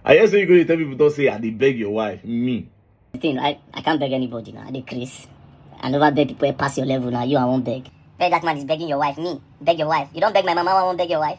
I just say you go to tell people don't say I dey beg your wife. Me. The thing, right? I can't beg anybody now. I dey Chris. I never beg people pass your level now. You I won't beg. Beg that man is begging your wife. Me, beg your wife. You don't beg my mama, I won't beg your wife.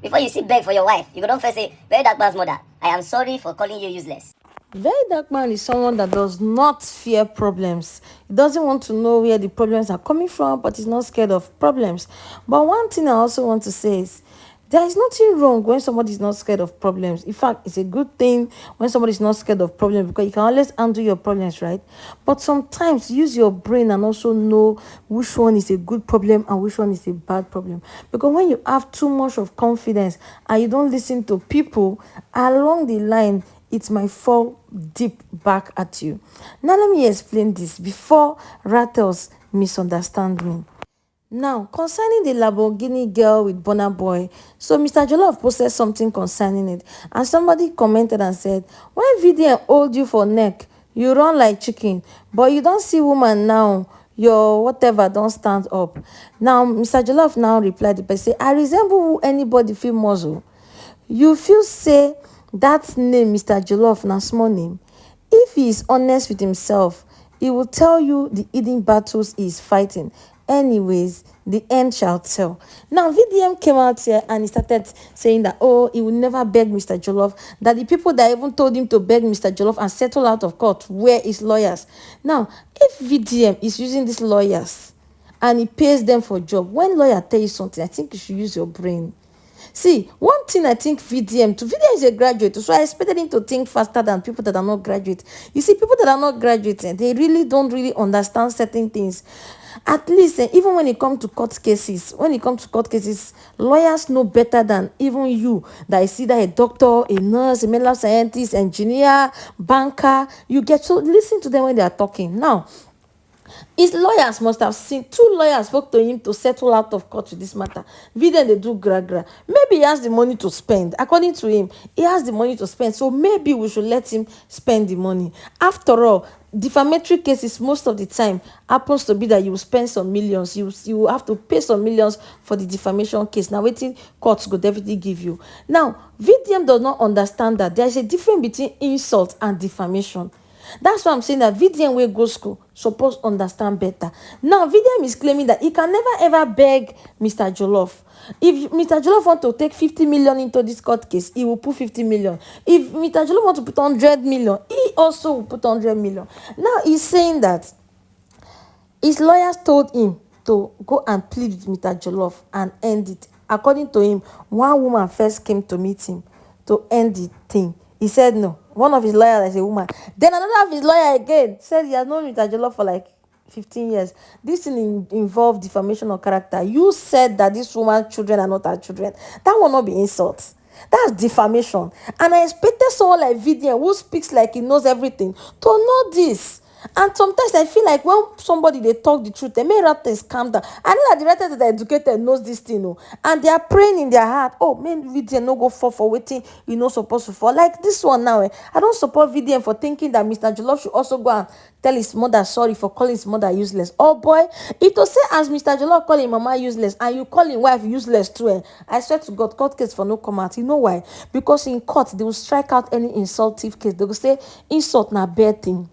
Before you sit beg for your wife, you go don't first say, beg that man's mother. I am sorry for calling you useless. Very dark man is someone that does not fear problems. He doesn't want to know where the problems are coming from, but he's not scared of problems. But one thing I also want to say is there is nothing wrong when somebody is not scared of problems. In fact, it's a good thing when somebody is not scared of problems because you can always handle your problems, right? But sometimes use your brain and also know which one is a good problem and which one is a bad problem. Because when you have too much of confidence and you don't listen to people along the line, it might fall deep back at you. Now, let me explain this before Rattles misunderstand me. Now, concerning the Lamborghini girl with Burna Boy, so Mr. Jollof posted something concerning it, and somebody commented and said, when VDM hold you for neck, you run like chicken, but you don't see woman now, your whatever don't stand up. Now, Mr. Jollof now replied, but say, I resemble who anybody feel muzzle. You feel say that name, Mr. Jollof, na small name. If he is honest with himself, he will tell you the hidden battles he is fighting. Anyways, the end shall tell. Now, VDM came out here and he started saying that, oh, he will never beg Mr. Jollof, that the people that even told him to beg Mr. Jollof and settle out of court were his lawyers. Now, if VDM is using these lawyers and he pays them for job, when lawyer tell you something, I think you should use your brain. See, one thing I think VDM is a graduate, so I expected him to think faster than people that are not graduate. You see, people that are not graduate, they really don't understand certain things. At least, even when it comes to court cases, lawyers know better than even you, that is either a doctor, a nurse, a medical scientist, engineer, banker. You get to listen to them when they are talking. Now, his lawyers must have seen, 2 lawyers spoke to him to settle out of court with this matter. VDM, they do gra. Maybe he has the money to spend. According to him, he has the money to spend. So maybe we should let him spend the money. After all, defamatory cases most of the time happens to be that you spend some millions. You have to pay some millions for the defamation case. Now, waiting courts go definitely give you. Now, VDM does not understand that there is a difference between insult and defamation. That's why I'm saying that VDM will go school supposed to understand better. Now, VDM is claiming that he can never ever beg Mr. Jollof. If Mr. Jollof want to take 50 million into this court case, he will put 50 million. If Mr. Jollof want to put 100 million, he also will put 100 million. Now, he's saying that his lawyers told him to go and plead with Mr. Jollof and end it. According to him, one woman first came to meet him to end the thing. He said no. One of his lawyers is a woman. Then another of his lawyer again said he has known Mr. Jollof for like 15 years. This thing involved defamation of character. You said that this woman's children are not her children. That will not be insult. That's defamation. And I expected someone like VDM who speaks like he knows everything to know this. And sometimes I feel like when somebody they talk the truth, they may writers calm down. I know that the writers that are educated knows this thing, and they are praying in their heart. Oh, man, VDM no go fall for waiting. You know supposed to fall like this one now. I don't support VDM for thinking that Mr. Jollof should also go and tell his mother sorry for calling his mother useless. Oh boy, it will say as Mr. Jollof calling mama useless and you call him wife useless too. I swear to God, court case for no come out. You know why? Because in court they will strike out any insultive case. They will say insult na bad thing.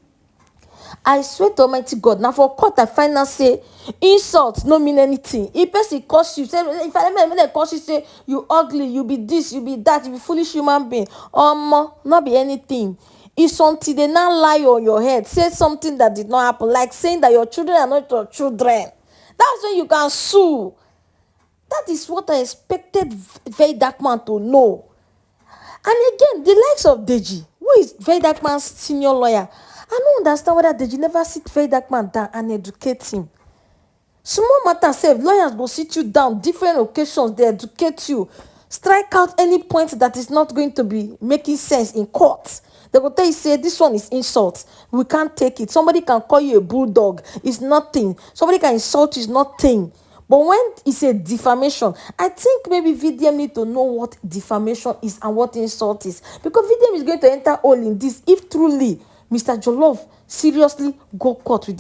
I swear to Almighty God, now for court I find out say insult no mean anything. If person curse you, say if I curse you, say you ugly, you be this, you be that, you be foolish human being. Not be anything. It's until they now lie on your head, say something that did not happen, like saying that your children are not your children. That's when you can sue. That is what I expected Very Dark Man to know. And again, the likes of Deji, who is Very Dark Man's senior lawyer, I don't understand whether Deji never sit Very Dark Man down and educate him. Small matter say lawyers go sit you down, different occasions, they educate you. Strike out any point that is not going to be making sense in court. They will tell you, say, this one is insult. We can't take it. Somebody can call you a bulldog. It's nothing. Somebody can insult you. It's nothing. But when it's a defamation, I think maybe VDM need to know what defamation is and what insult is. Because VDM is going to enter all in this if truly Mr. Jollof seriously go court with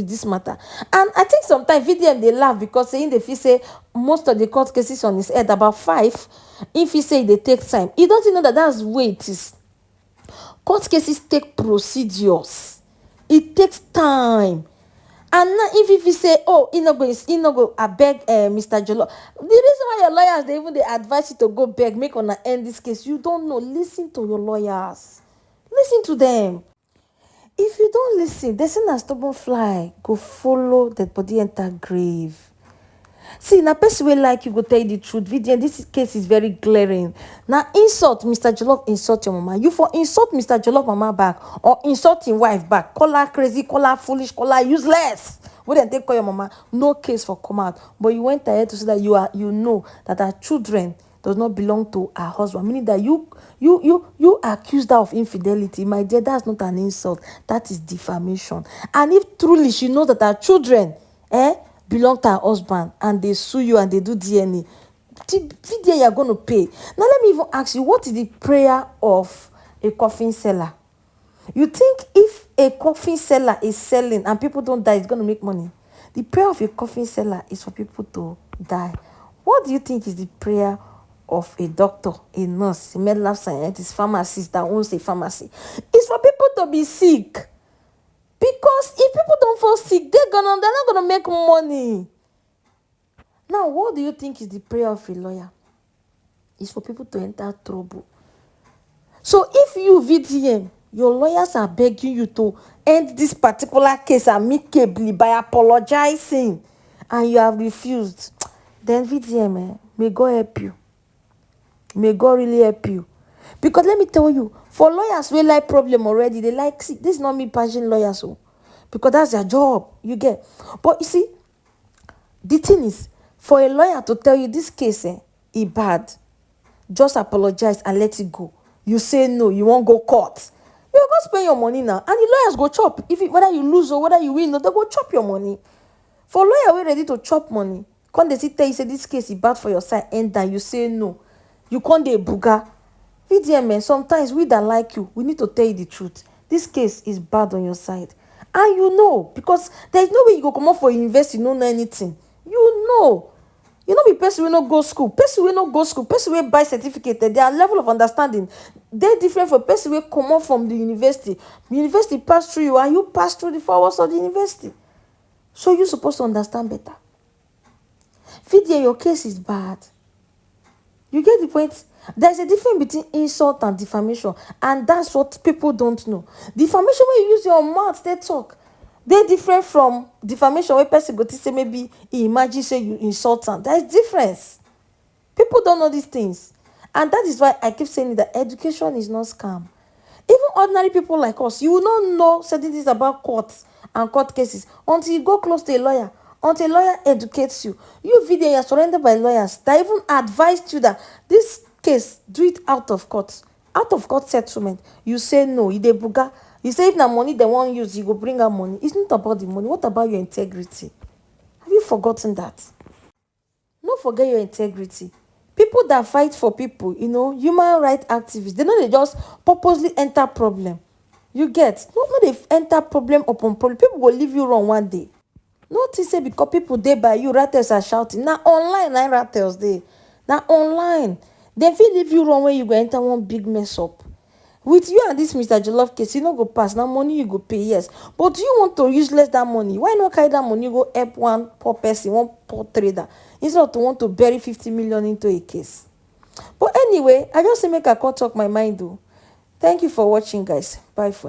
this matter. And I think sometimes VDM they laugh because saying if he say most of the court cases on his head, about 5, if he say they take time, he doesn't know that that's the way it is. Court cases take procedures. It takes time. And now if you say, oh, no go I beg Mr. Jollof. The reason why your lawyers they advise you to go beg, make on end this case, you don't know. Listen to your lawyers. Listen to them. If you don't listen, they say na stubborn fly go follow the body enter grave. See, na person wey like you go tell you the truth. VDM, this case is very glaring. Now insult Mr. Jollof, insult your mama. You for insult Mr. Jollof mama back or insult him wife back. Call her crazy, call her foolish, call her useless. When they take call your mama, no case for come out. But you went ahead to say that you know that her children does not belong to her husband, meaning that you accused her of infidelity. My dear, that's not an insult. That is defamation. And if truly she knows that her children belong to her husband and they sue you and they do DNA, VDM, you're going to pay. Now let me even ask you, what is the prayer of a coffin seller? You think if a coffin seller is selling and people don't die, it's going to make money? The prayer of a coffin seller is for people to die. What do you think is the prayer of a doctor, a nurse, a medical scientist, pharmacist that owns a pharmacy? It's for people to be sick. Because if people don't fall sick, they're not gonna make money. Now, what do you think is the prayer of a lawyer? It's for people to enter trouble. So if you, VDM, your lawyers are begging you to end this particular case amicably by apologizing, and you have refused, then VDM, may God help you. May God really help you. Because let me tell you, for lawyers we like problem already, they like, see, this is not me bashing lawyers, because that's their job, you get. But you see, the thing is, for a lawyer to tell you this case is bad, just apologize and let it go. You say no, you won't go court. You go spend your money now, and the lawyers go chop. Whether you lose or whether you win, they go chop your money. For lawyer, we ready to chop money. Come they tell you say this case is bad for your side, and then you say no. You can't dey buga. VDM, sometimes we that like you, we need to tell you the truth. This case is bad on your side. And you know, because there is no way you go come up for university, you don't know anything. You know. You know, be person will not go school. Person will not go school. Person will buy certificate. Their level of understanding, they're different from person will come up from the university. University pass through you and you pass through the 4 hours of the university. So you're supposed to understand better. VDM, your case is bad. You get the point? There's a difference between insult and defamation. And that's what people don't know. Defamation, when you use your mouth, they talk. They're different from defamation where person go to say maybe he imagine say you insult them. There's difference. People don't know these things. And that is why I keep saying that education is not scam. Even ordinary people like us, you will not know certain things about courts and court cases until you go close to a lawyer. Until a lawyer educates you. You VDM, you're surrounded by lawyers that even advised you that this case, do it out of court. Out of court settlement. You say no, you dey buga. You say if na money they won't use, you go bring out money. It's not about the money. What about your integrity? Have you forgotten that? Don't forget your integrity. People that fight for people, you know, human rights activists, they know they just purposely enter problem. You get? No, they enter problem upon problem. People will leave you wrong one day. Notice say because people dey by you, rattles are shouting. Now online, na rattles dey. Now online. They feel leave you wrong when you go enter one big mess up. With you and this Mr. Jollof case, you no go pass. Now money you go pay, yes. But do you want to use less that money? Why not carry that money, go help one poor person, one poor trader, instead of to want to bury 50 million into a case? But anyway, I just say make I call talk my mind though. Thank you for watching, guys. Bye for now.